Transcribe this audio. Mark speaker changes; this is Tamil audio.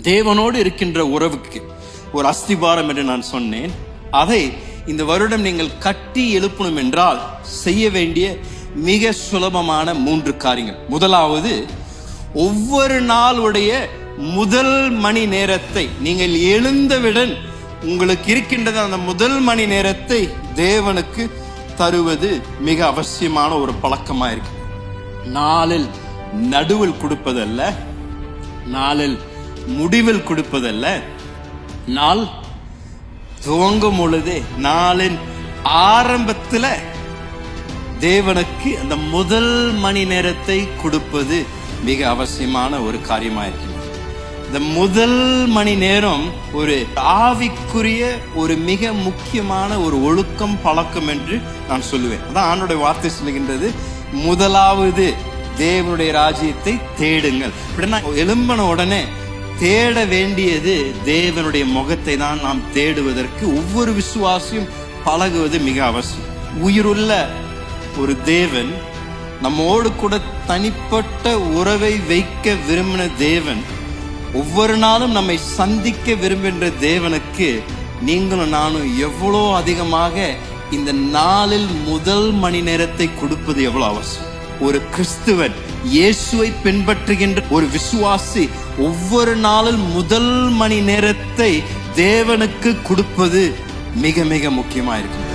Speaker 1: தேவனோடு இருக்கின்ற உறவுக்கு ஒரு அஸ்திபாரம் என்று நான் சொன்னேன். அதை இந்த வருடம் நீங்கள் கட்டி எழுப்பணும் என்றால் செய்ய வேண்டிய மிக சுலபமான 3 காரியங்கள். முதலாவது, ஒவ்வொரு நாளுடைய முதல் மணி நேரத்தை நீங்கள் எழுந்தவுடன் உங்களுக்கு இருக்கின்றது அந்த முதல் மணி நேரத்தை தேவனுக்கு தருவது மிக அவசியமான ஒரு பழக்கமா இருக்கு. நாளில் நடுவில் கொடுப்பதல்ல, நாளில் முடிவில் கொடுப்பதல்ல, நாள் துவங்கும் பொழுதே நாளின் ஆரம்பத்தில் தேவனுக்கு அந்த முதல் மணி நேரத்தை கொடுப்பது மிக அவசியமான ஒரு காரியமா இருக்கிறது. இந்த முதல் மணி நேரம் ஒரு ஆவிக்குரிய ஒரு மிக முக்கியமான ஒரு ஒழுக்கம் பழக்கம் என்று நான் சொல்லுவேன். அதான் ஆண்டோடைய வார்த்தை சொல்லுகின்றது, முதலாவது தேவனுடைய ராஜ்யத்தை தேடுங்கள். அப்படின்னா எழும்பின உடனே தேட வேண்டியது தேவனுடைய முகத்தை தான் நாம் தேடுவதற்கு ஒவ்வொரு விசுவாசியும் பழகுவது மிக அவசியம். உயிருள்ள ஒரு தேவன், நம்மோடு கூட தனிப்பட்ட உறவை வைக்க விரும்பின தேவன், ஒவ்வொரு நாளும் நம்மை சந்திக்க விரும்புகின்ற தேவனுக்கு நீங்களும் நானும் எவ்வளோ அதிகமாக இந்த நாளில் முதல் மணி நேரத்தை கொடுப்பது எவ்வளவு அவசியம். ஒரு கிறிஸ்துவன், இயேசுவை பின்பற்றுகின்ற ஒரு விசுவாசி ஒவ்வொரு நாளில் முதல் மணி நேரத்தை தேவனுக்கு கொடுப்பது மிக மிக முக்கியமா இருக்கும்.